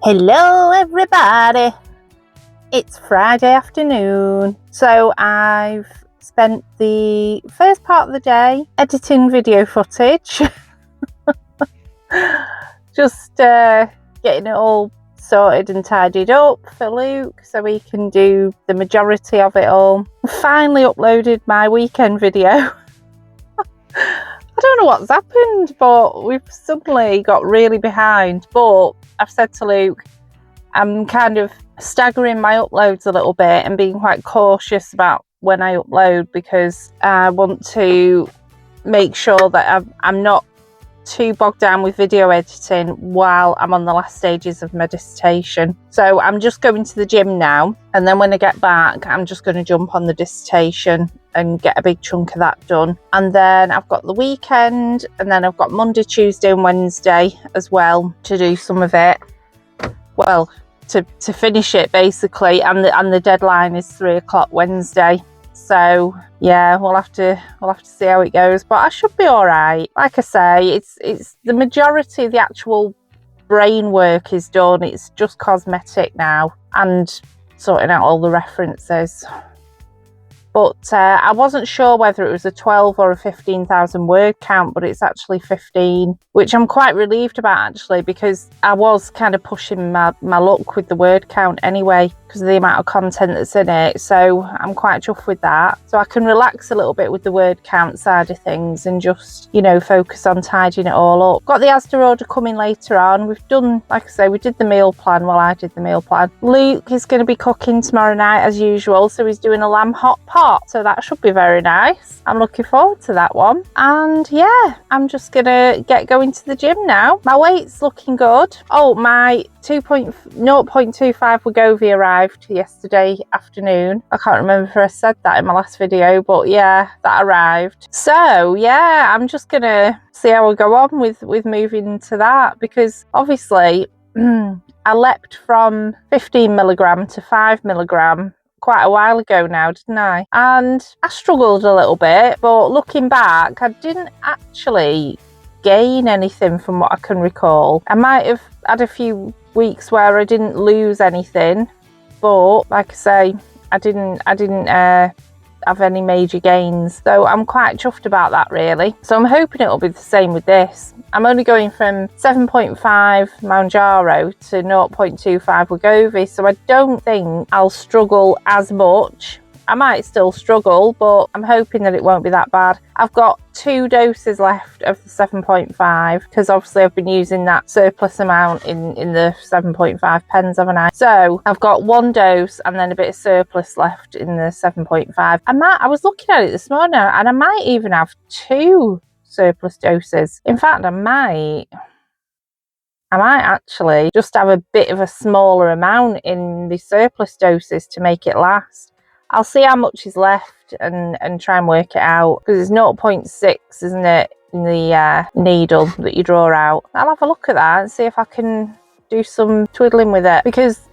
Hello everybody, it's Friday afternoon, so I've spent the first part of the day editing video footage, just getting it all sorted and tidied up for Luke so he can do the majority of it all. Finally uploaded my weekend video. I don't know what's happened, but we've suddenly got really behind. But I've said to Luke, I'm kind of staggering my uploads a little bit and being quite cautious about when I upload, because I want to make sure that I'm not too bogged down with video editing while I'm on the last stages of meditation. So I'm just going to the gym now, and then when I get back I'm just going to jump on the dissertation and get a big chunk of that done. And then I've got the weekend, and then I've got Monday, Tuesday and Wednesday as well to do some of it. Well, to finish it basically, and the deadline is 3 o'clock Wednesday. So yeah, we'll have to see how it goes, but I should be all right. Like I say, it's the majority of the actual brain work is done. It's just cosmetic now and sorting out all the references. But I wasn't sure whether it was a 12 or a 15,000 word count, but it's actually 15, which I'm quite relieved about actually, because I was kind of pushing my luck with the word count anyway because of the amount of content that's in it. So I'm quite chuffed with that. So I can relax a little bit with the word count side of things and just, you know, focus on tidying it all up. Got the Asda order coming later on. We've done, like I say, we did the meal plan. Well, I did the meal plan. Luke is going to be cooking tomorrow night as usual. So he's doing a lamb hot pot. So that should be very nice. I'm looking forward to that one. And yeah, I'm just going to get going to the gym now. My weight's looking good. Oh, my 0.25 Wegovy arrived yesterday afternoon. I can't remember if I said that in my last video, but yeah, that arrived. So yeah, I'm just gonna see how we go on with moving to that, because obviously I leapt from 15 milligram to 5 milligram quite a while ago now, didn't I? And I struggled a little bit, but looking back, I didn't actually gain anything from what I can recall. I might have had a few weeks where I didn't lose anything, but like I say, I didn't have any major gains, so I'm quite chuffed about that really. So I'm hoping it'll be the same with this. I'm only going from 7.5 Mounjaro to 0.25 Wegovy, so I don't think I'll struggle as much. I might still struggle, but I'm hoping that it won't be that bad. I've got 2 doses left of the 7.5 because obviously I've been using that surplus amount in the 7.5 pens, haven't I? So I've got 1 dose and then a bit of surplus left in the 7.5. I was looking at it this morning and I might even have 2 surplus doses. In fact, I might actually just have a bit of a smaller amount in the surplus doses to make it last. I'll see how much is left and try and work it out, because it's 0.6, isn't it, in the needle that you draw out. I'll have a look at that and see if I can do some twiddling with it, because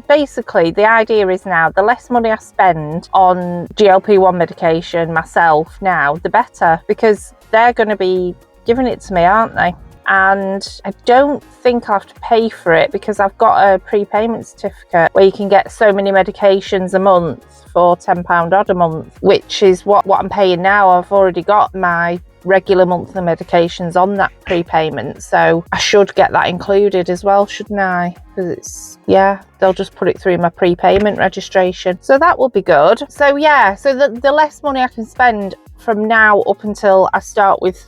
basically the idea is now, the less money I spend on GLP-1 medication myself now, the better, because they're going to be giving it to me, aren't they? And I don't think I'll have to pay for it, because I've got a prepayment certificate where you can get so many medications a month for £10 odd a month, which is what I'm paying now. I've already got my regular monthly medications on that prepayment, so I should get that included as well, shouldn't I? Because it's, yeah, they'll just put it through my prepayment registration, so that will be good. So yeah, so the less money I can spend from now up until I start with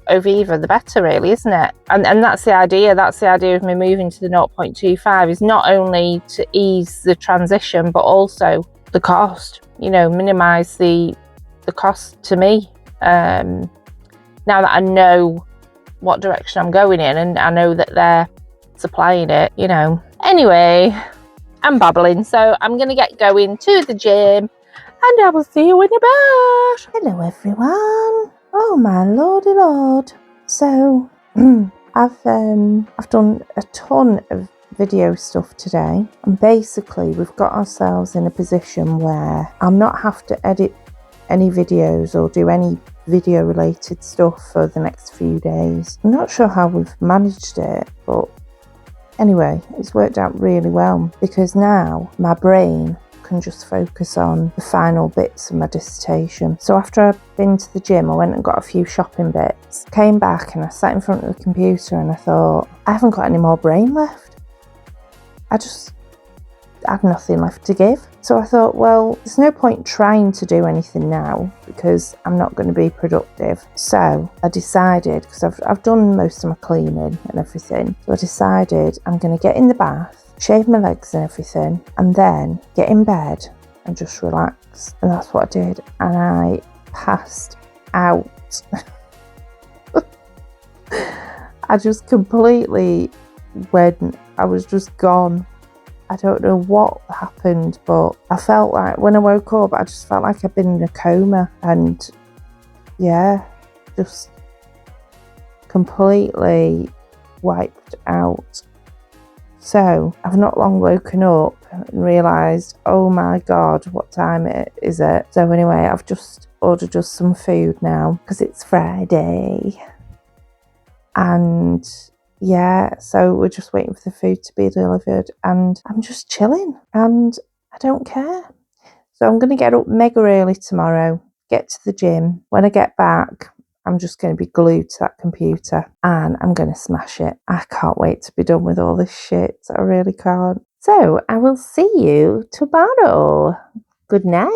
Wegovy, the better really, isn't it? And that's the idea of me moving to the 0.25, is not only to ease the transition but also the cost, you know, minimize the cost to me, now that I know what direction I'm going in and I know that they're supplying it, you know. Anyway, I'm babbling, so I'm gonna get going to the gym and I will see you in a bit. Hello everyone. Oh my lordy lord. So I've done a ton of video stuff today, and basically we've got ourselves in a position where I'm not have to edit any videos or do any video related stuff for the next few days. I'm not sure how we've managed it, but Anyway, it's worked out really well because now my brain can just focus on the final bits of my dissertation. So after I'd been to the gym, I went and got a few shopping bits, came back and I sat in front of the computer and I thought, I haven't got any more brain left. I just had nothing left to give. So I thought, well, there's no point trying to do anything now because I'm not going to be productive. So I decided, because I've done most of my cleaning and everything, so I decided I'm going to get in the bath, shave my legs and everything, and then get in bed and just relax. And that's what I did. And I passed out. I just completely went, I was just gone. I don't know what happened, but I felt like when I woke up, I just felt like I'd been in a coma, and yeah, just completely wiped out. So I've not long woken up and realised, oh my God, what time is it? So anyway, I've just ordered us some food now because it's Friday. And yeah, so we're just waiting for the food to be delivered and I'm just chilling and I don't care. So I'm going to get up mega early tomorrow, get to the gym. When I get back, I'm just going to be glued to that computer and I'm going to smash it. I can't wait to be done with all this shit. I really can't. So I will see you tomorrow. Good night.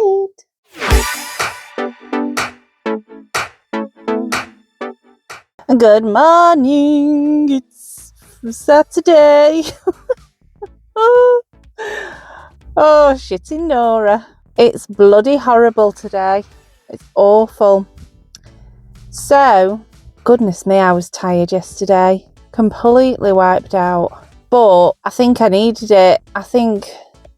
Good morning. It's Saturday. Oh, shitting Nora. It's bloody horrible today. It's awful. So, goodness me, I was tired yesterday. Completely wiped out. But I think I needed it. I think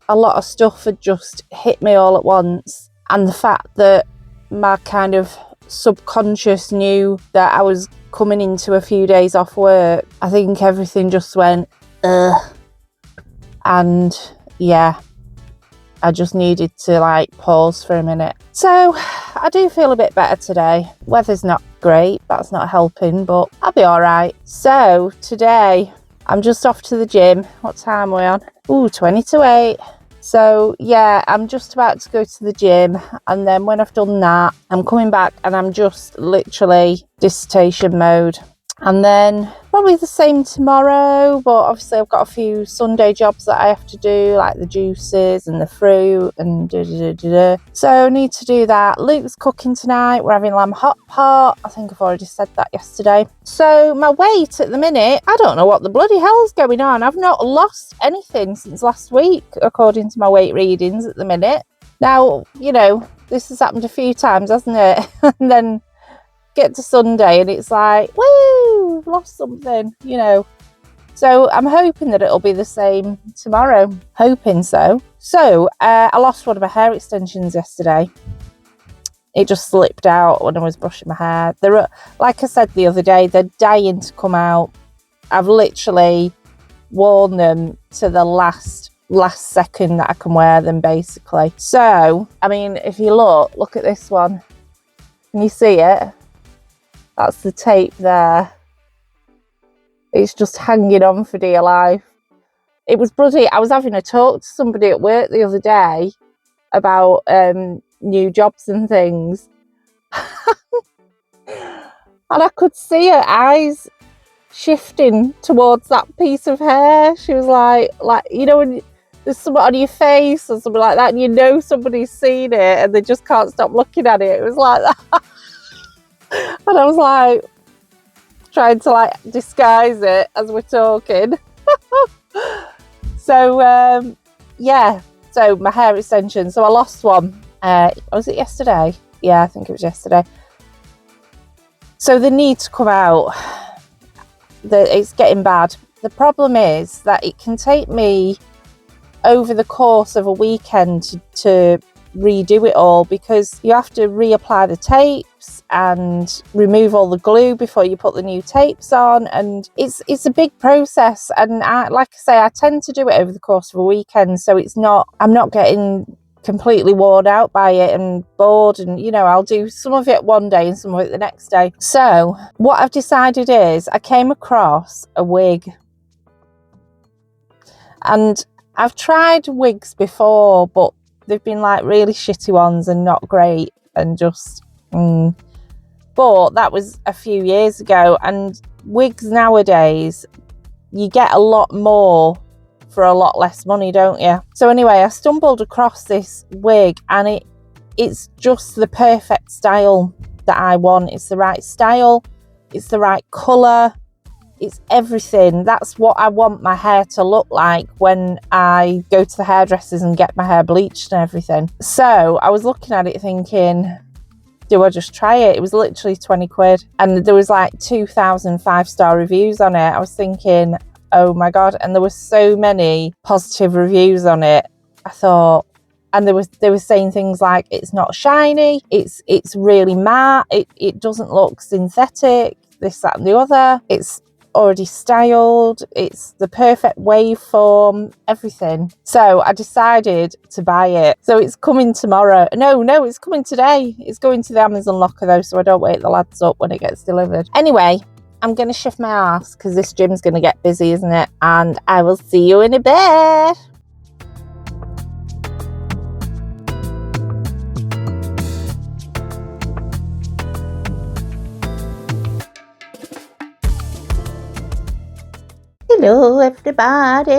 a lot of stuff had just hit me all at once. And the fact that my kind of subconscious knew that I was coming into a few days off work, I think everything just went, ugh. And yeah, I just needed to pause for a minute. So I do feel a bit better today. Weather's not great, that's not helping, but I'll be all right. So today I'm just off to the gym. What time are we on? Ooh, 20 to 8. So yeah, I'm just about to go to the gym, and then when I've done that, I'm coming back and I'm just literally dissertation mode. And then probably the same tomorrow, but obviously I've got a few Sunday jobs that I have to do, like the juices and the fruit and So I need to do that. Luke's cooking tonight. We're having lamb hot pot. I think I've already said that yesterday. So my weight at the minute, I don't know what the bloody hell's going on. I've not lost anything since last week, according to my weight readings at the minute. Now, you know, this has happened a few times, hasn't it? And then get to Sunday and it's like, woo, lost something, you know. So I'm hoping that it'll be the same tomorrow. Hoping so. So I lost one of my hair extensions yesterday. It just slipped out when I was brushing my hair. They're, like I said the other day, they're dying to come out. I've literally worn them to the last second that I can wear them, basically. So, I mean, if you look at this one. Can you see it? That's the tape there. It's just hanging on for dear life. It was bloody, I was having a talk to somebody at work the other day about new jobs and things. And I could see her eyes shifting towards that piece of hair. She was like, you know, when there's something on your face or something like that and you know somebody's seen it and they just can't stop looking at it. It was like that. And I was like, trying to disguise it as we're talking. So, yeah. So my hair extension. So I lost one. Was it yesterday? Yeah, I think it was yesterday. So they need to come out. It's getting bad. The problem is that it can take me over the course of a weekend to redo it all, because you have to reapply the tapes and remove all the glue before you put the new tapes on, and it's a big process. And like I say, I tend to do it over the course of a weekend, so I'm not getting completely worn out by it and bored, and you know, I'll do some of it one day and some of it the next day. So what I've decided is I came across a wig. And I've tried wigs before, but they've been like really shitty ones and not great and just but that was a few years ago, and wigs nowadays you get a lot more for a lot less money, don't you? So anyway, I stumbled across this wig, and it's just the perfect style that I want. It's the right style, it's the right colour, it's everything. That's what I want my hair to look like when I go to the hairdressers and get my hair bleached and everything. So I was looking at it thinking, do I just try it? It was literally 20 quid, and there was like 2,000 5-star reviews on it. I was thinking, oh my god, and there were so many positive reviews on it. I thought, and they were saying things like it's not shiny, it's really matte, it doesn't look synthetic, this, that and the other, it's already styled, it's the perfect waveform, everything. So I decided to buy it. So it's coming tomorrow. No, it's coming today. It's going to the Amazon locker though, so I don't wake the lads up when it gets delivered. Anyway, I'm going to shift my ass because this gym's going to get busy, isn't it? And I will see you in a bit. Hello everybody.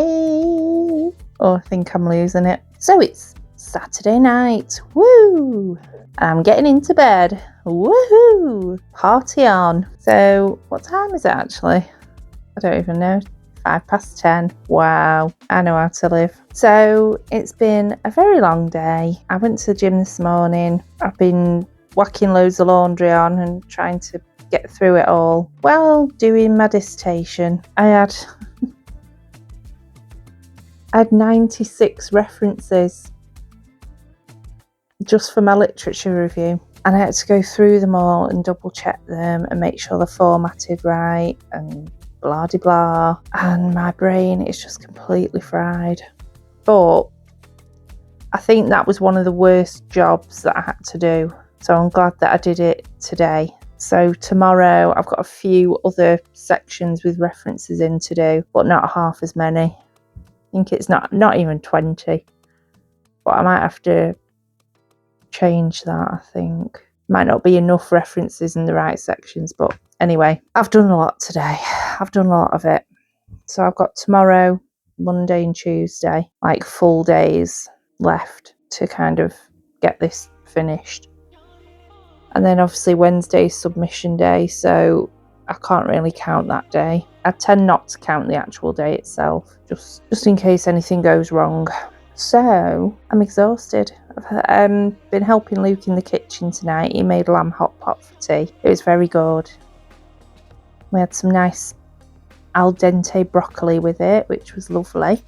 Oh, I think I'm losing it. So it's Saturday night. Woo! I'm getting into bed. Woohoo! Party on. So what time is it actually? I don't even know. 10:05. Wow, I know how to live. So it's been a very long day. I went to the gym this morning. I've been whacking loads of laundry on and trying to get through it all while doing my dissertation. I had 96 references just for my literature review, and I had to go through them all and double check them and make sure they're formatted right and blah de blah, and my brain is just completely fried. But I think that was one of the worst jobs that I had to do, so I'm glad that I did it today. So tomorrow I've got a few other sections with references in to do, but not half as many. I think it's not even 20, but I might have to change that. I think might not be enough references in the right sections, but anyway, I've done a lot today. I've done a lot of it. So I've got tomorrow, Monday and Tuesday, like full days left to kind of get this finished. And then obviously Wednesday's submission day, so I can't really count that day. I tend not to count the actual day itself, just in case anything goes wrong. So I'm exhausted. I've been helping Luke in the kitchen tonight. He made lamb hot pot for tea. It was very good. We had some nice al dente broccoli with it, which was lovely.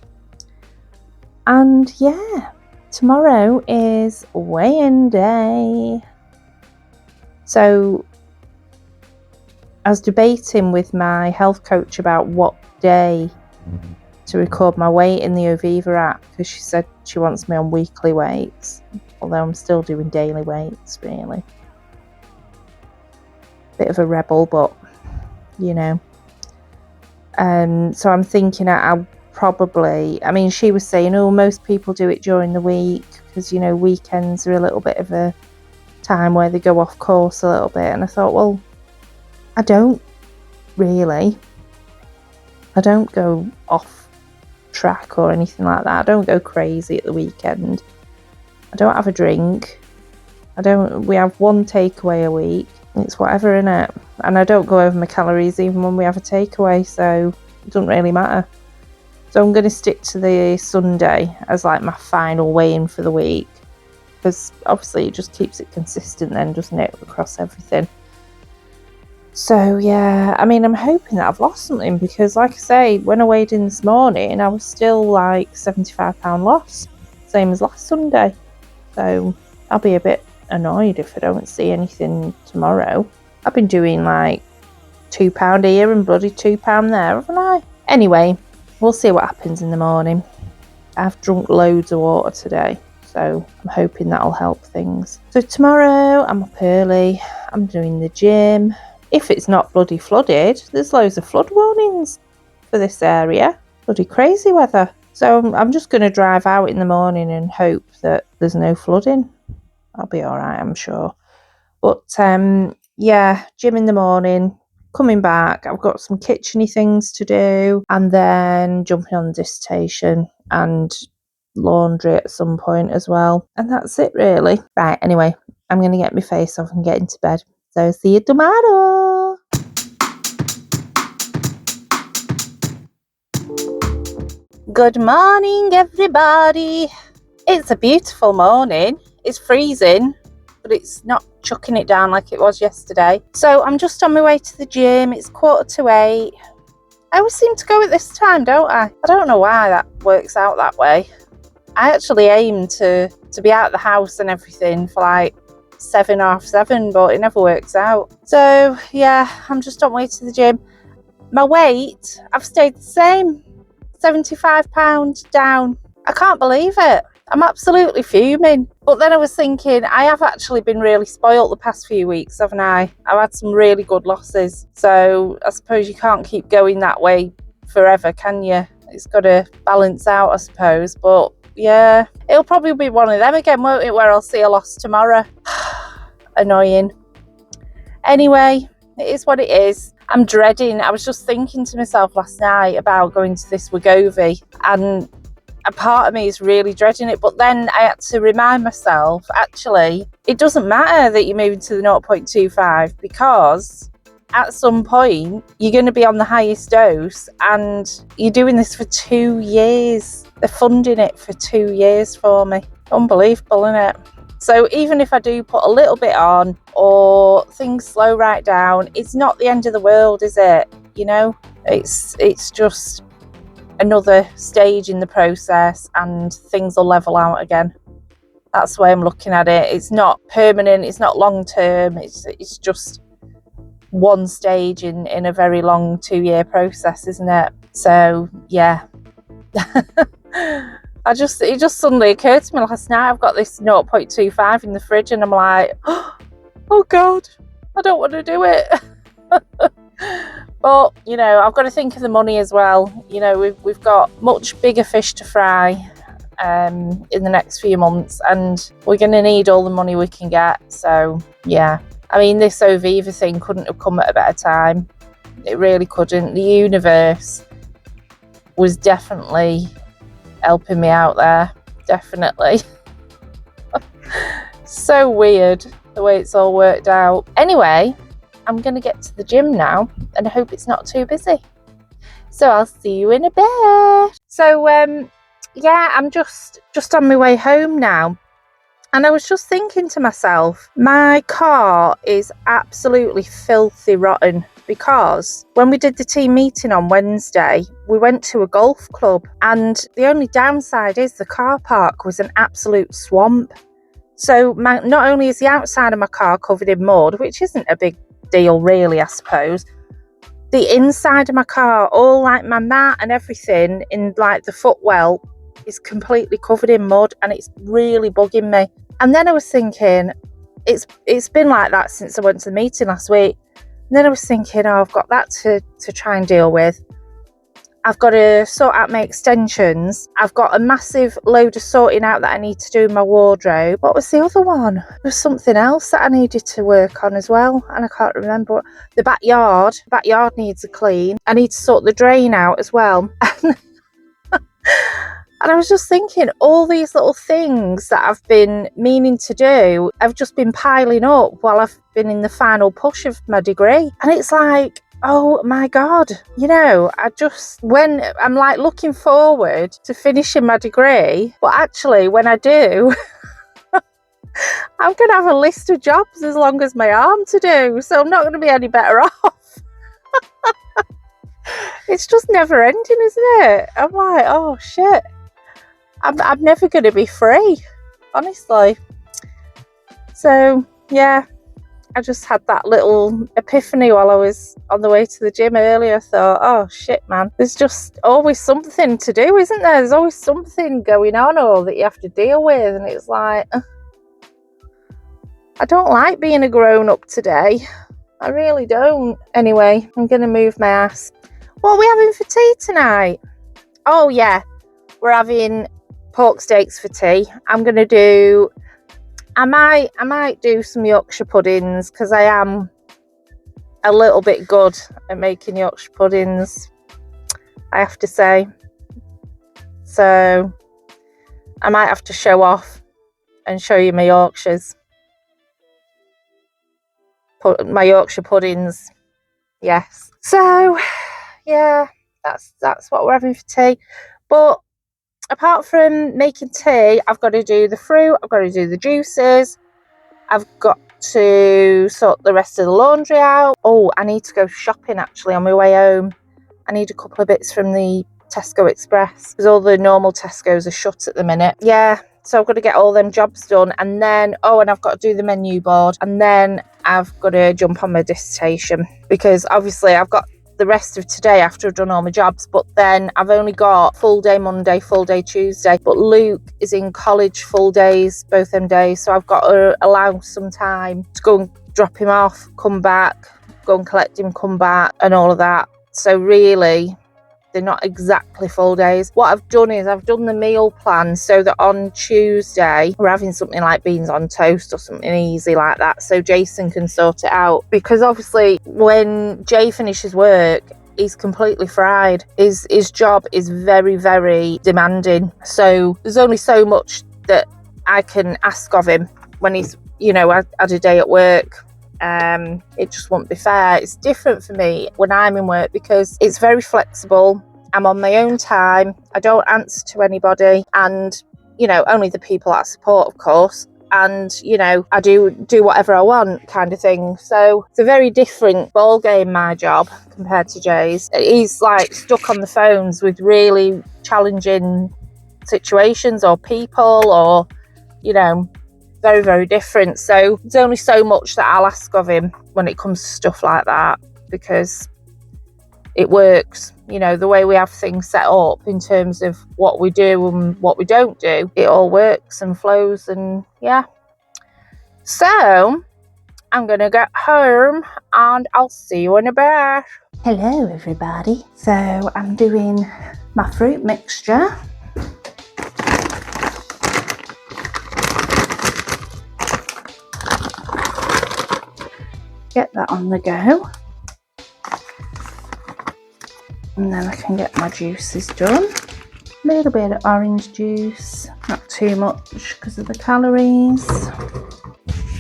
And yeah, tomorrow is weigh-in day. So I was debating with my health coach about what day to record my weight in the Oviva app, because she said she wants me on weekly weights, although I'm still doing daily weights, really. Bit of a rebel, but you know. So I'm thinking I'll probably, I mean, she was saying, oh, most people do it during the week because, you know, weekends are a little bit of a time where they go off course a little bit. And I thought, well, I don't really. I don't go off track or anything like that. I don't go crazy at the weekend. I don't have a drink. We have one takeaway a week. It's whatever, innit? And I don't go over my calories even when we have a takeaway, so it doesn't really matter. So I'm going to stick to the Sunday as like my final weigh-in for the week, because obviously it just keeps it consistent then, doesn't it, across everything. So yeah, I mean, I'm hoping that I've lost something, because like I say, when I weighed in this morning, I was still like £75 loss, same as last Sunday. So I'll be a bit annoyed if I don't see anything tomorrow. I've been doing like £2 here and bloody £2 there, haven't I? Anyway, we'll see what happens in the morning. I've drunk loads of water today, so I'm hoping that'll help things. So tomorrow I'm up early, I'm doing the gym. If it's not bloody flooded, there's loads of flood warnings for this area. Bloody crazy weather. So I'm just going to drive out in the morning and hope that there's no flooding. I'll be all right, I'm sure. But yeah, gym in the morning, coming back, I've got some kitcheny things to do, and then jumping on the dissertation and laundry at some point as well. And that's it really. Right, anyway, I'm going to get my face off and get into bed. So see you tomorrow. Good morning, everybody. It's a beautiful morning. It's freezing, but it's not chucking it down like it was yesterday. So I'm just on my way to the gym. It's 7:45. I always seem to go at this time, don't I? I don't know why that works out that way. I actually aim to be out of the house and everything for like 7, 7:30, but it never works out. So yeah, I'm just on my way to the gym. My weight, I've stayed the same, 75 pounds down. I can't believe it. I'm absolutely fuming. But then I was thinking, I have actually been really spoilt the past few weeks, haven't I? I've had some really good losses. So I suppose you can't keep going that way forever, can you? It's got to balance out, I suppose. But yeah, it'll probably be one of them again, won't it, where I'll see a loss tomorrow. Annoying. Anyway, it is what it is. I'm dreading. I was just thinking to myself last night about going to this Wegovy, and a part of me is really dreading it. But then I had to remind myself, actually, it doesn't matter that you're moving to the 0.25, because at some point you're going to be on the highest dose, and you're doing this for 2 years. They're funding it for 2 years for me. Unbelievable, isn't it? So even if I do put a little bit on or things slow right down, it's not the end of the world, is it? You know, it's just another stage in the process, and things will level out again. That's the way I'm looking at it. It's not permanent, it's not long term, it's just one stage in a very long 2-year process, isn't it? So yeah. It just suddenly occurred to me last night, I've got this 0.25 in the fridge, and I'm like, oh God, I don't want to do it. But, you know, I've got to think of the money as well. You know, we've got much bigger fish to fry in the next few months, and we're going to need all the money we can get. So, yeah. I mean, this Oviva thing couldn't have come at a better time. It really couldn't. The universe was definitely helping me out there. Definitely. So weird the way it's all worked out. Anyway, I'm going to get to the gym now, and I hope it's not too busy. So I'll see you in a bit. So yeah, I'm just on my way home now. And I was just thinking to myself, my car is absolutely filthy rotten, because when we did the team meeting on Wednesday, we went to a golf club, and the only downside is the car park was an absolute swamp. So not only is the outside of my car covered in mud, which isn't a big deal really, I suppose, the inside of my car, all like my mat and everything in like the footwell, is completely covered in mud, and it's really bugging me. And then I was thinking, it's been like that since I went to the meeting last week. And then I was thinking, oh, I've got that to try and deal with. I've got to sort out my extensions. I've got a massive load of sorting out that I need to do in my wardrobe. What was the other one? There was something else that I needed to work on as well, and I can't remember. The backyard needs a clean. I need to sort the drain out as well. And I was just thinking, all these little things that I've been meaning to do have just been piling up while I've been in the final push of my degree. And it's like, oh my God, you know, when I'm like looking forward to finishing my degree, but actually when I do, I'm going to have a list of jobs as long as my arm to do. So I'm not going to be any better off. It's just never ending, isn't it? I'm like, oh shit. I'm never going to be free, honestly. So, yeah, I just had that little epiphany while I was on the way to the gym earlier. I thought, oh, shit, man. There's just always something to do, isn't there? There's always something going on or that you have to deal with. And it's like, I don't like being a grown-up today. I really don't. Anyway, I'm going to move my ass. What are we having for tea tonight? Oh, yeah. we're having pork steaks for tea. I'm going to do, I might do some Yorkshire puddings, because I am a little bit good at making Yorkshire puddings, I have to say. So I might have to show off and show you my Yorkshires. My Yorkshire puddings. Yes. So yeah, that's what we're having for tea. But apart from making tea, I've got to do the fruit, I've got to do the juices, I've got to sort the rest of the laundry out. Oh, I need to go shopping actually on my way home. I need a couple of bits from the Tesco Express, because all the normal Tesco's are shut at the minute. Yeah, so I've got to get all them jobs done, and then, oh, and I've got to do the menu board, and then I've got to jump on my dissertation, because obviously I've got the rest of today after I've done all my jobs, but then I've only got full day Monday, full day Tuesday, but Luke is in college full days both them days, so I've got to allow some time to go and drop him off, come back, go and collect him, come back, and all of that. So really, they're not exactly full days. What I've done is I've done the meal plan so that on Tuesday we're having something like beans on toast or something easy like that, so Jason can sort it out, because obviously when Jay finishes work, he's completely fried. His job is very, very demanding, so there's only so much that I can ask of him when he's, you know, had a day at work. It just won't be fair. It's different for me when I'm in work, because it's very flexible. I'm on my own time, I don't answer to anybody, and you know, only the people that I support, of course, and you know, I do whatever I want kind of thing. So it's a very different ball game, my job, compared to Jay's. He's like stuck on the phones with really challenging situations or people, or you know, very, very different. So there's only so much that I'll ask of him when it comes to stuff like that, because it works, you know, the way we have things set up in terms of what we do and what we don't do, it all works and flows, and yeah. So I'm gonna get home and I'll see you in a bit. Hello everybody. So I'm doing my fruit mixture. Get that on the go, and then I can get my juices done. A little bit of orange juice, not too much because of the calories.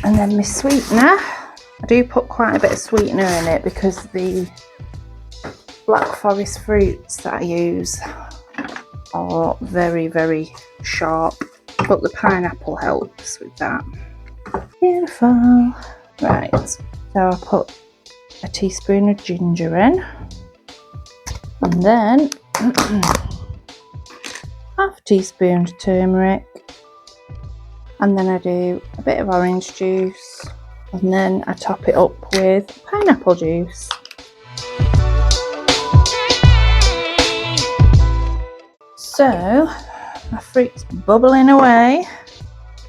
And then my sweetener, I do put quite a bit of sweetener in it because the Black Forest fruits that I use are very, very sharp, but the pineapple helps with that. Beautiful. Right, so I put a teaspoon of ginger in, and then half a teaspoon of turmeric, and then I do a bit of orange juice, and then I top it up with pineapple juice. So my fruit's bubbling away,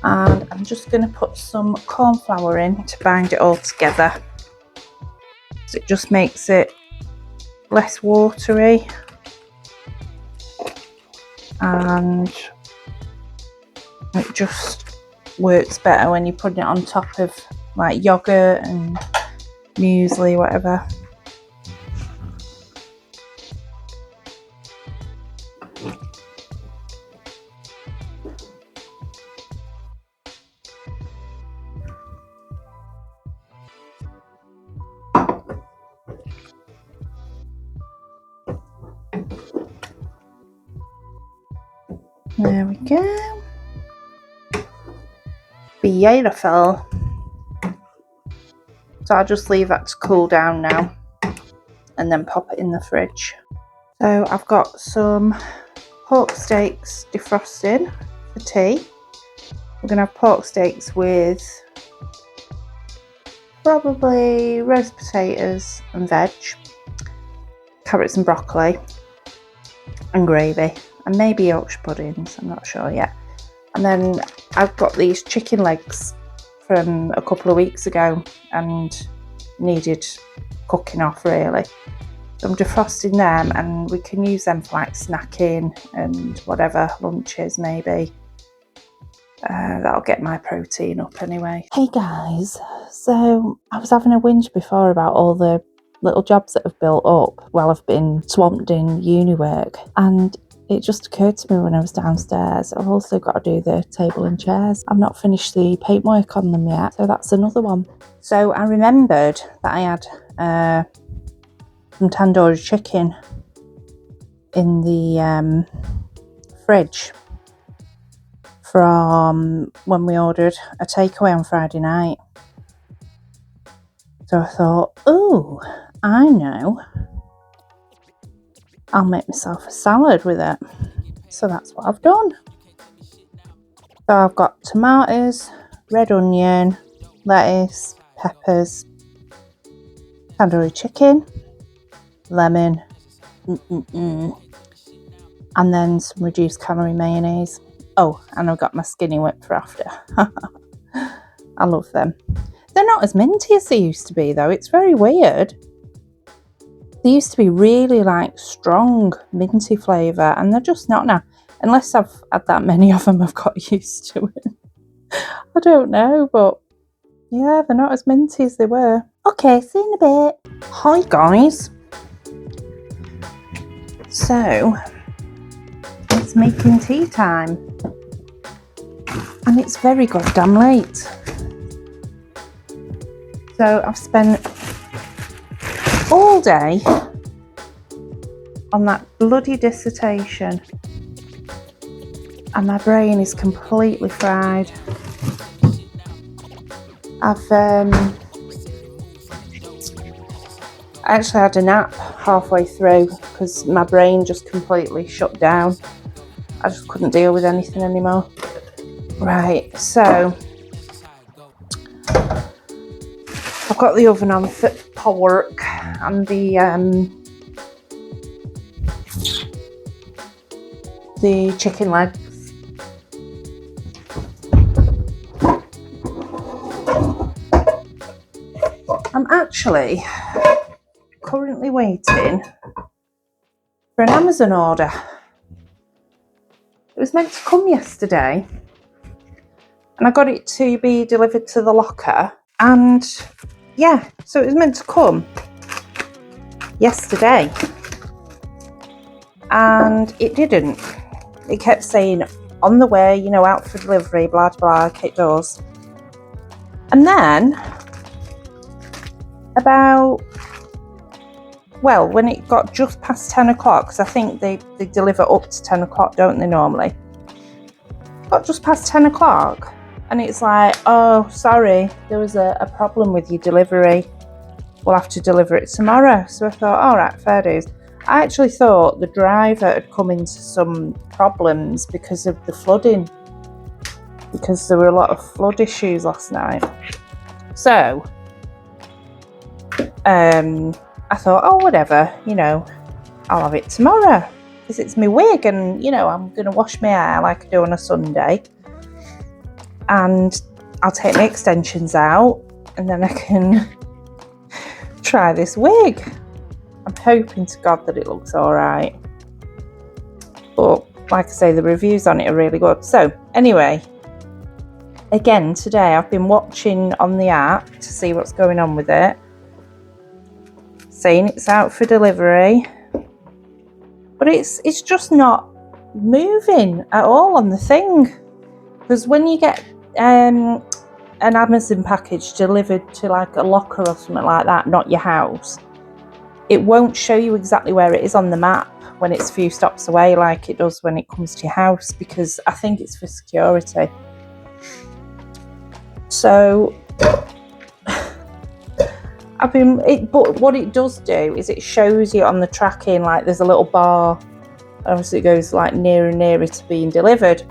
and I'm just going to put some corn flour in to bind it all together, so it just makes it less watery, and it just works better when you put it on top of like yogurt and muesli, whatever. There we go. Beautiful. So I'll just leave that to cool down now and then pop it in the fridge. So I've got some pork steaks defrosted for tea. We're going to have pork steaks with probably roast potatoes and veg, carrots and broccoli, and gravy, and maybe Yorkshire puddings, I'm not sure yet. And then I've got these chicken legs from a couple of weeks ago and needed cooking off really. So I'm defrosting them, and we can use them for like snacking and whatever, lunches maybe. That'll get my protein up anyway. Hey guys, so I was having a whinge before about all the little jobs that have built up while I've been swamped in uni work, and it just occurred to me when I was downstairs, I've also got to do the table and chairs. I've not finished the paintwork on them yet, so that's another one. So I remembered that I had some tandoori chicken in the fridge from when we ordered a takeaway on Friday night. So I thought, oh, I know, I'll make myself a salad with it. So that's what I've done. So I've got tomatoes, red onion, lettuce, peppers, tandoori chicken, lemon, and then some reduced calorie mayonnaise. Oh, and I've got my skinny whip for after. I love them. They're not as minty as they used to be though. It's very weird. They used to be really like strong minty flavour, and they're just not now. Unless I've had that many of them, I've got used to it. I don't know, but yeah, they're not as minty as they were. Okay, see you in a bit. Hi guys. So it's making tea time, and it's very goddamn late. So I've spent all day on that bloody dissertation, and my brain is completely fried. I actually had a nap halfway through because my brain just completely shut down. I just couldn't deal with anything anymore. Right, so I've got the oven on for pork and the chicken legs. I'm actually currently waiting for an Amazon order. It was meant to come yesterday, and I got it to be delivered to the locker, and yeah, so it was meant to come yesterday, and it didn't. It kept saying on the way, you know, out for delivery, blah blah, kick doors. And then about, well, when it got just past 10 o'clock, because I think they deliver up to 10 o'clock, don't they normally? Got just past 10 o'clock, and it's like, oh, sorry, there was a problem with your delivery. We'll have to deliver it tomorrow. So I thought, all right, fair dues. I actually thought the driver had come into some problems because of the flooding, because there were a lot of flood issues last night. So I thought, oh, whatever, you know, I'll have it tomorrow because it's my wig, and, you know, I'm going to wash my hair like I do on a Sunday, and I'll take my extensions out, and then I can try this wig. I'm hoping to God that it looks all right. But like I say, the reviews on it are really good. So anyway, again, today I've been watching on the app to see what's going on with it, saying it's out for delivery, but it's just not moving at all on the thing. Because when you get an Amazon package delivered to like a locker or something like that, not your house, it won't show you exactly where it is on the map when it's a few stops away like it does when it comes to your house, because I think it's for security. So but what it does do is it shows you on the tracking, like there's a little bar, obviously it goes like nearer and nearer to being delivered,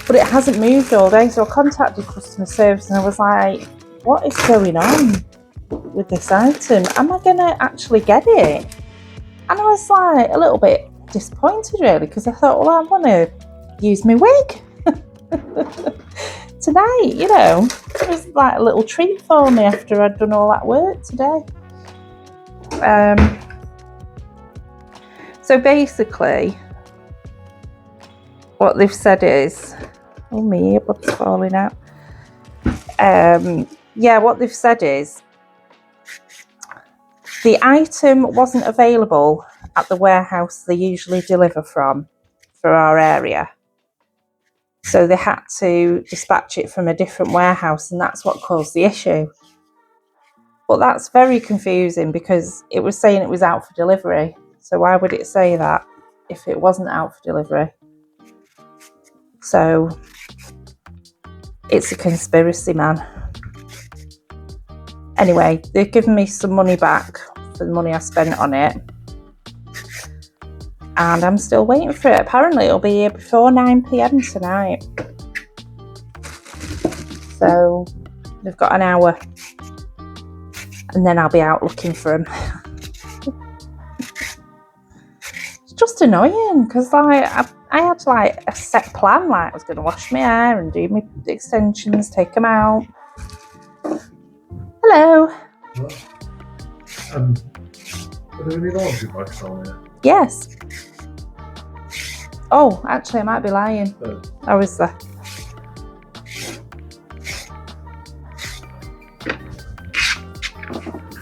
but it hasn't moved all day. So I contacted customer service and I was like, what is going on with this item? Am I gonna actually get it? And I was like a little bit disappointed really, because I thought, well, I want to use my wig tonight, you know. It was like a little treat for me after I'd done all that work today. So basically, what they've said is, oh, my earbud's falling out. Yeah, what they've said is the item wasn't available at the warehouse they usually deliver from for our area. So they had to dispatch it from a different warehouse, and that's what caused the issue. But that's very confusing because it was saying it was out for delivery. So why would it say that if it wasn't out for delivery? So it's a conspiracy, man. Anyway, they've given me some money back for the money I spent on it. And I'm still waiting for it. Apparently it'll be here before 9 PM tonight. So they've got an hour. And then I'll be out looking for them. It's just annoying because like I had like a set plan. Like I was going to wash my hair and do my extensions, take them out. Hello. What? Are there any laundry bags on here? Yes. Oh, actually, I might be lying. Oh. I was there.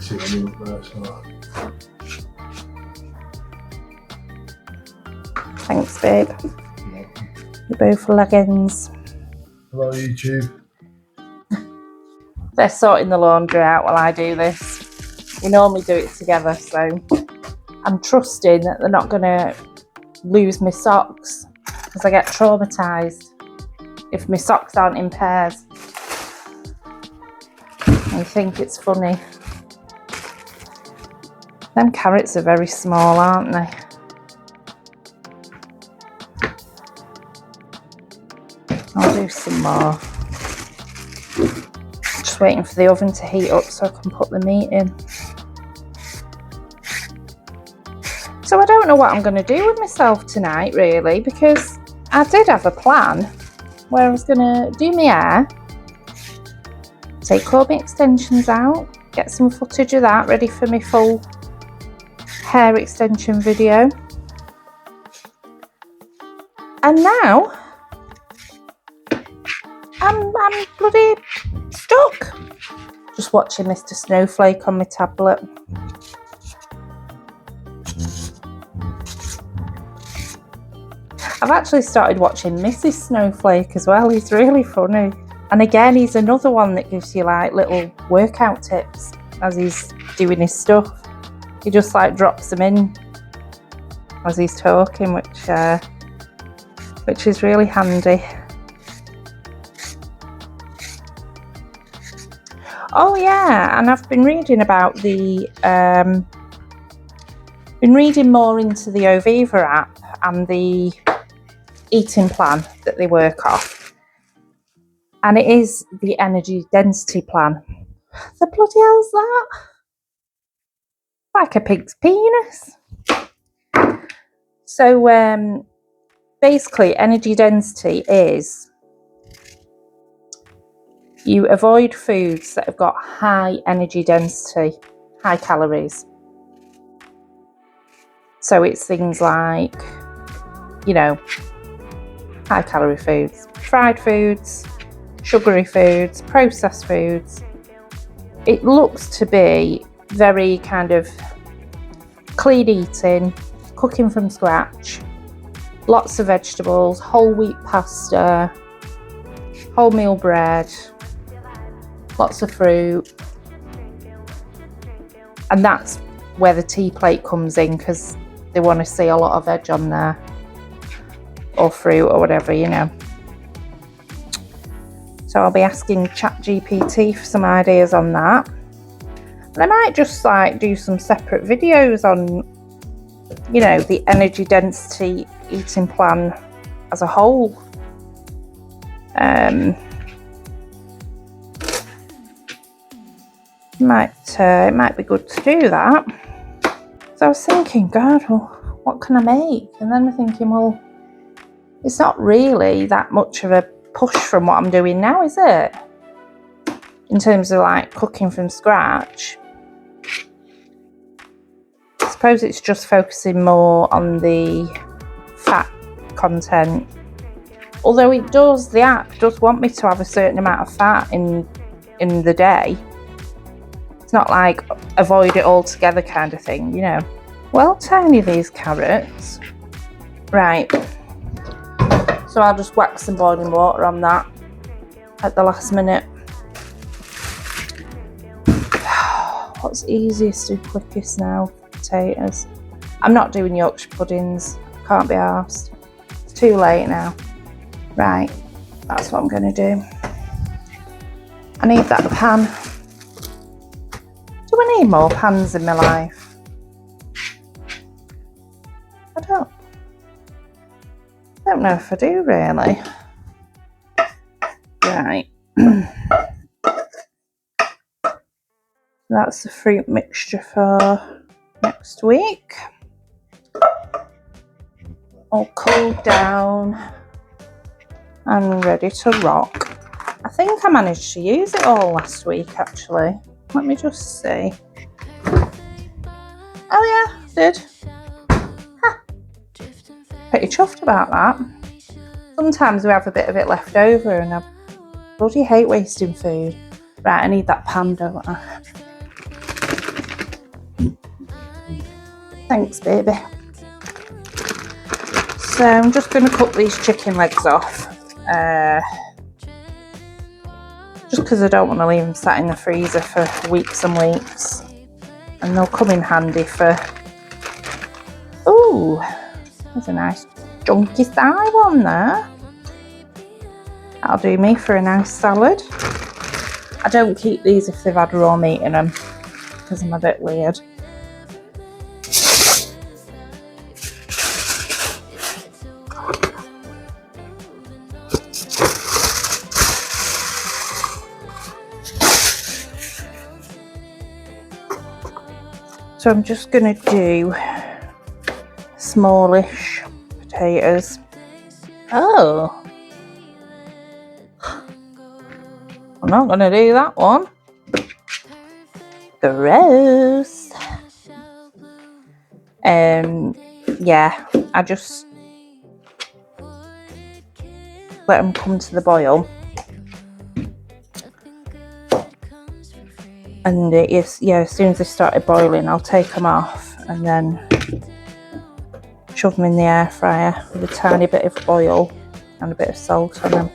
See any up there, so. Thanks, babe. You're both leggings. Hello, YouTube. They're sorting the laundry out while I do this. We normally do it together, so I'm trusting that they're not going to lose my socks because I get traumatised if my socks aren't in pairs. I think it's funny. Them carrots are very small, aren't they? I'll do some more. Just waiting for the oven to heat up so I can put the meat in. So I don't know what I'm going to do with myself tonight, really, because I did have a plan where I was going to do my hair, take all my extensions out, get some footage of that ready for my full hair extension video. And now I'm bloody stuck. Just watching Mr. Snowflake on my tablet. I've actually started watching Mrs. Snowflake as well. He's really funny. And again, he's another one that gives you like little workout tips as he's doing his stuff. He just like drops them in as he's talking, which is really handy. Oh yeah, and I've been reading about been reading more into the Wegovy app and the eating plan that they work off. And it is the energy density plan. The bloody hell's that? Like a pig's penis. So basically energy density is you avoid foods that have got high energy density, high calories. So it's things like, you know, high calorie foods, fried foods, sugary foods, processed foods. It looks to be very kind of clean eating, cooking from scratch, lots of vegetables, whole wheat pasta, wholemeal bread, lots of fruit. And that's where the tea plate comes in, because they want to see a lot of veg on there, or fruit or whatever, you know. So I'll be asking ChatGPT for some ideas on that. And I might just like do some separate videos on, you know, the energy density eating plan as a whole. It might be good to do that. So I was thinking, God, well, what can I make? And then I'm thinking, well, it's not really that much of a push from what I'm doing now, is it? In terms of like cooking from scratch. suppose it's just focusing more on the fat content. Although the app does want me to have a certain amount of fat in the day. It's not like avoid it altogether kind of thing, you know. Well, tiny these carrots. Right. So I'll just whack some boiling water on that at the last minute. What's easiest and quickest now? Potatoes. I'm not doing Yorkshire puddings. Can't be arsed. It's too late now. Right, that's what I'm going to do. I need that pan. Do I need more pans in my life? I don't know if I do really. Right. That's the fruit mixture for next week. All cooled down and ready to rock. I think I managed to use it all last week actually. Let me just see. Oh yeah, did. Huh. Pretty chuffed about that. Sometimes we have a bit of it left over and I bloody hate wasting food. Right, I need that pan, don't I? Thanks, baby. So I'm just going to cut these chicken legs off. Just because I don't want to leave them sat in the freezer for weeks and weeks. And they'll come in handy for... Ooh, there's a nice chunky thigh one there. That'll do me for a nice salad. I don't keep these if they've had raw meat in them, because I'm a bit weird. So I'm just going to do smallish potatoes. Oh, I'm not going to do that one. Gross. Yeah, I just let them come to the boil. And as soon as they started boiling, I'll take them off and then shove them in the air fryer with a tiny bit of oil and a bit of salt on them.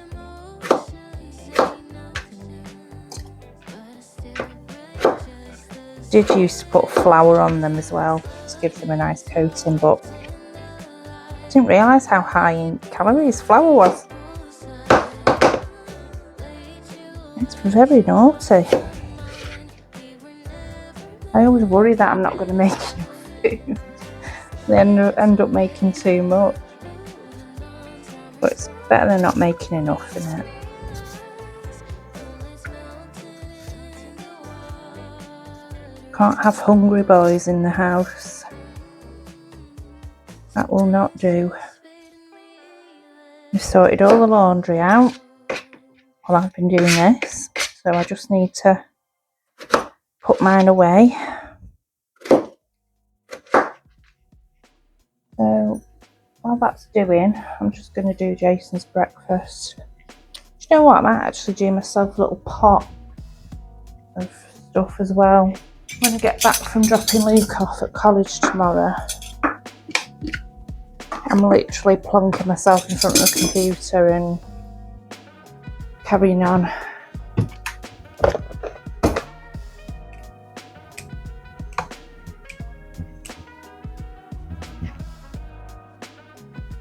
Did used to put flour on them as well to give them a nice coating, but I didn't realise how high in calories flour was. It's very naughty. I always worry that I'm not going to make enough food. They end up making too much. But it's better than not making enough, isn't it? Can't have hungry boys in the house. That will not do. I've sorted all the laundry out while I've been doing this. So I just need to put mine away. So while that's doing, I'm just going to do Jason's breakfast. Do you know what? I might actually do myself a little pot of stuff as well. When I get back from dropping Luke off at college tomorrow, I'm literally plonking myself in front of the computer and carrying on.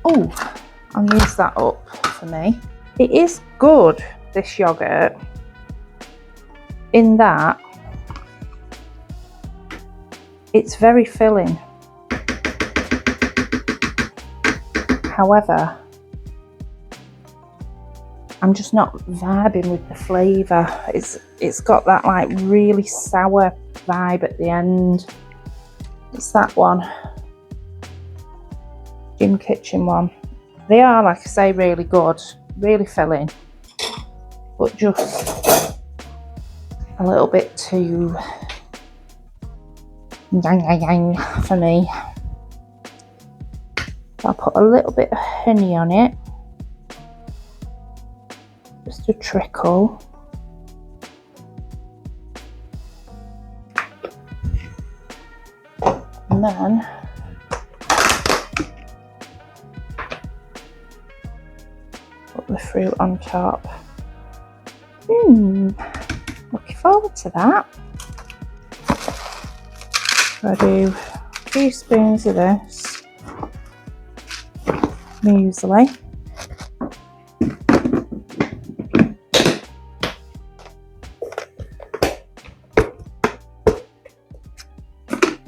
Oh, I'll use that up for me. It is good, this yogurt, in that it's very filling. However, I'm just not vibing with the flavour. It's got that like really sour vibe at the end. It's that one. Gym Kitchen one. They are, like I say, really good, really filling, but just a little bit too yang yang yang for me. I'll put a little bit of honey on it, just a trickle. And then put the fruit on top. Looking forward to that. So I do 2 spoons of this muesli.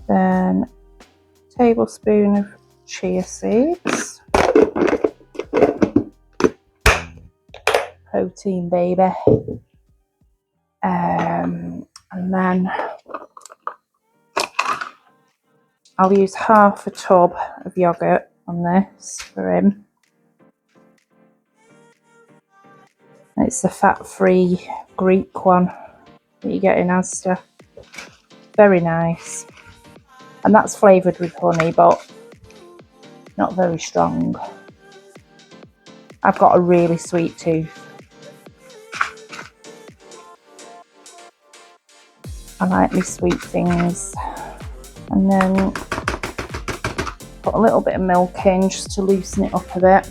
Then a tablespoon of chia seeds. Protein, baby. And then I'll use half a tub of yogurt on this for him. It's the fat-free Greek one that you get in Asda. Very nice. And that's flavoured with honey, but not very strong. I've got a really sweet tooth. I like my sweet things. And then put a little bit of milk in just to loosen it up a bit.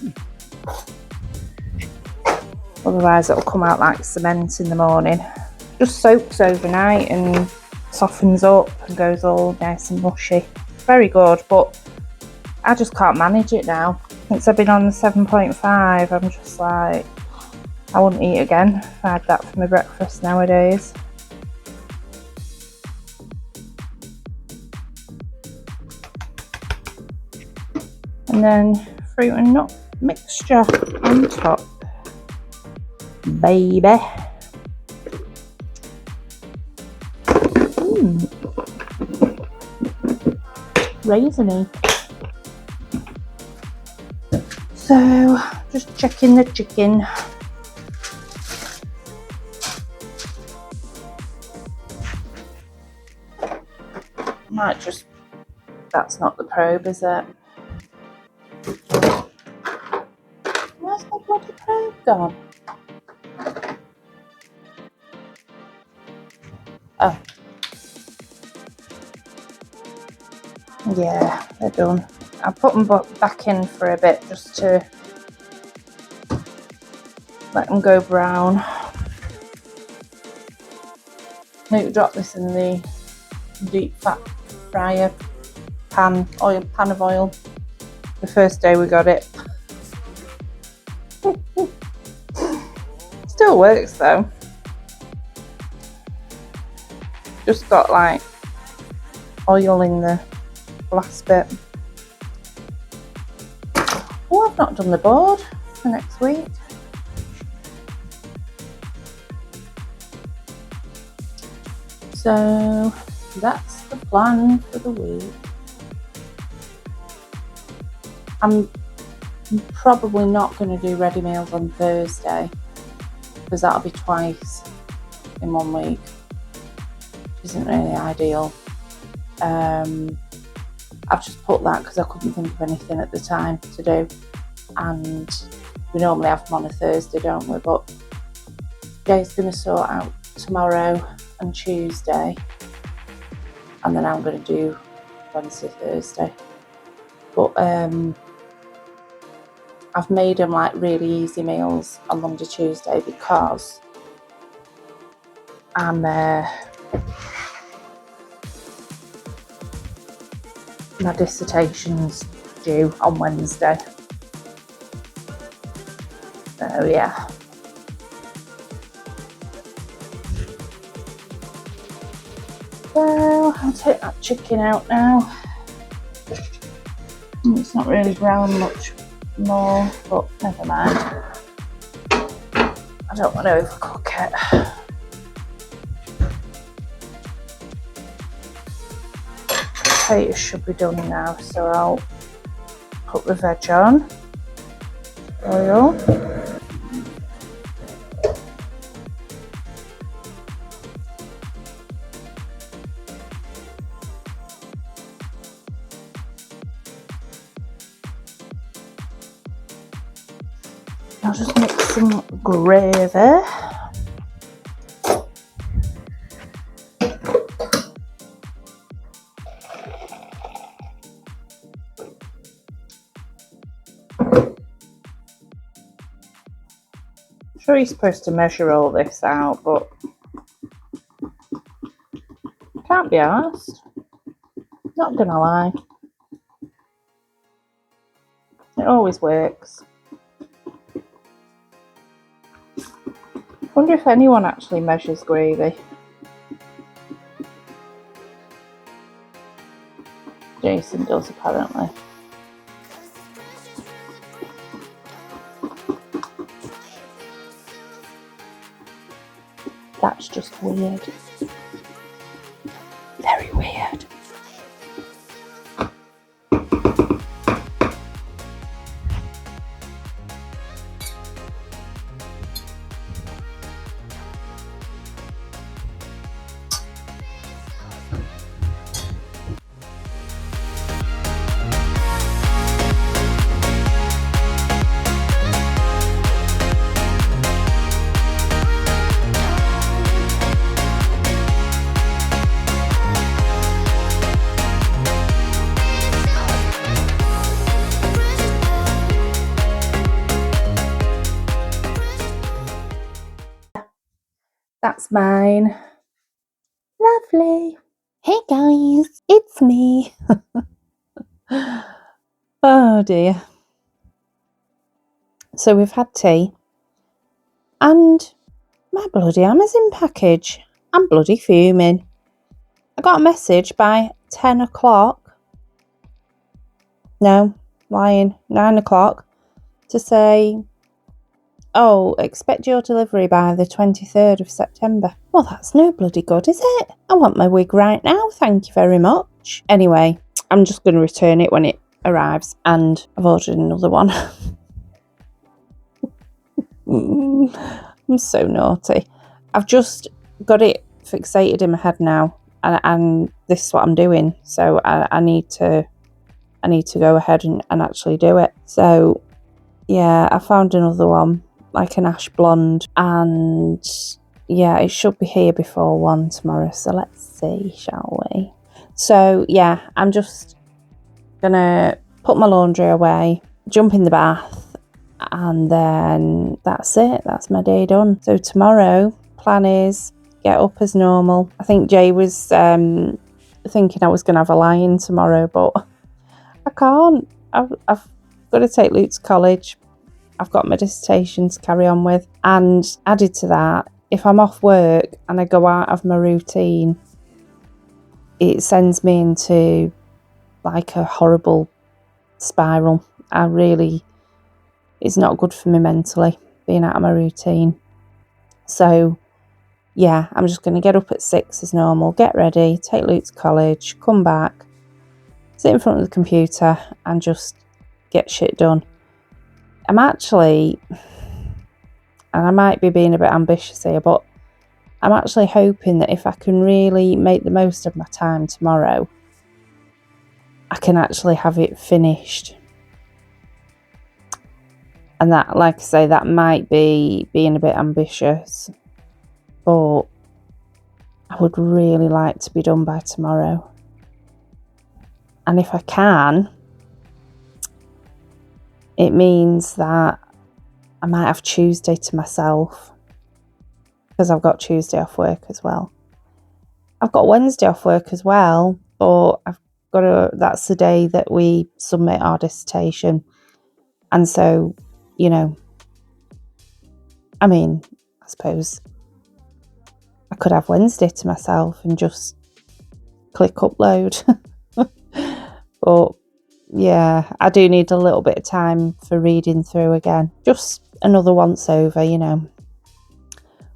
Otherwise it'll come out like cement in the morning. Just soaks overnight and softens up and goes all nice and mushy. Very good, but I just can't manage it now. Since I've been on the 7.5, I'm just like, I wouldn't eat again if I had that for my breakfast nowadays. And then fruit and nut mixture on top. Baby. Raisiny. So, just checking the chicken. Might just, that's not the probe, is it? Where's my bloody probe gone? Oh. Yeah, they're done. I put them back in for a bit just to let them go brown. I need to drop this in the deep fat fryer pan of oil. The first day we got it. Still works though. Just got like oil in the last bit. Oh, I've not done the board for next week. So that's the plan for the week. I'm probably not going to do ready meals on Thursday because that'll be twice in 1 week, which isn't really ideal. I've just put that because I couldn't think of anything at the time to do, and we normally have them on a Thursday, don't we? But Jay's going to sort out tomorrow and Tuesday, and then I'm going to do Wednesday, Thursday. But I've made them like really easy meals on Monday, Tuesday because I'm my dissertation's due on Wednesday. So yeah. So I'll take that chicken out now. It's not really brown much more, but never mind. I don't want to overcook it. Potatoes should be done now, so I'll put the veg on. Oil. I'll just mix some gravy. I'm sure you're supposed to measure all this out, but can't be arsed. Not gonna lie. It always works. Wonder if anyone actually measures gravy. Jason does, apparently. That's just weird. Very weird. That's mine. Lovely. Hey guys, it's me. Oh dear. So we've had tea and my bloody Amazon package. I'm bloody fuming. I got a message by 10 o'clock. No, lying. 9 o'clock to say, oh, expect your delivery by the 23rd of September. Well, that's no bloody good, is it? I want my wig right now, thank you very much. Anyway, I'm just going to return it when it arrives, and I've ordered another one. I'm so naughty. I've just got it fixated in my head now, and this is what I'm doing. So I need to go ahead and actually do it. So yeah, I found another one, like an ash blonde, and yeah, it should be here before 1 tomorrow, so let's see, shall we? So yeah, I'm just gonna put my laundry away, jump in the bath, and then that's it. That's my day done. So tomorrow, plan is get up as normal. I think Jay was thinking I was gonna have a lie-in tomorrow, but I can't. I've got to take Luke to college. I've got my dissertation to carry on with, and added to that, if I'm off work and I go out of my routine, it sends me into like a horrible spiral. It's not good for me mentally, being out of my routine. So yeah, I'm just going to get up at 6 as normal, get ready, take Luke to college, come back, sit in front of the computer and just get shit done. I'm actually, and I might be being a bit ambitious here, but I'm actually hoping that if I can really make the most of my time tomorrow, I can actually have it finished. And that, like I say, that might be being a bit ambitious, but I would really like to be done by tomorrow. And if I can, it means that I might have Tuesday to myself, because I've got Tuesday off work as well. I've got Wednesday off work as well, but that's the day that we submit our dissertation. And so, you know, I mean, I suppose I could have Wednesday to myself and just click upload. But yeah, I do need a little bit of time for reading through again. Just another once over, you know.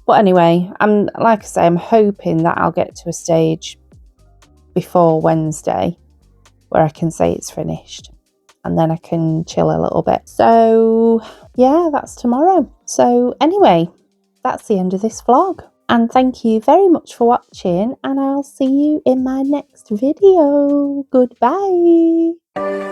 But anyway, I'm hoping that I'll get to a stage before Wednesday where I can say it's finished, and then I can chill a little bit. So yeah, that's tomorrow. So anyway, that's the end of this vlog. And thank you very much for watching, and I'll see you in my next video. Goodbye.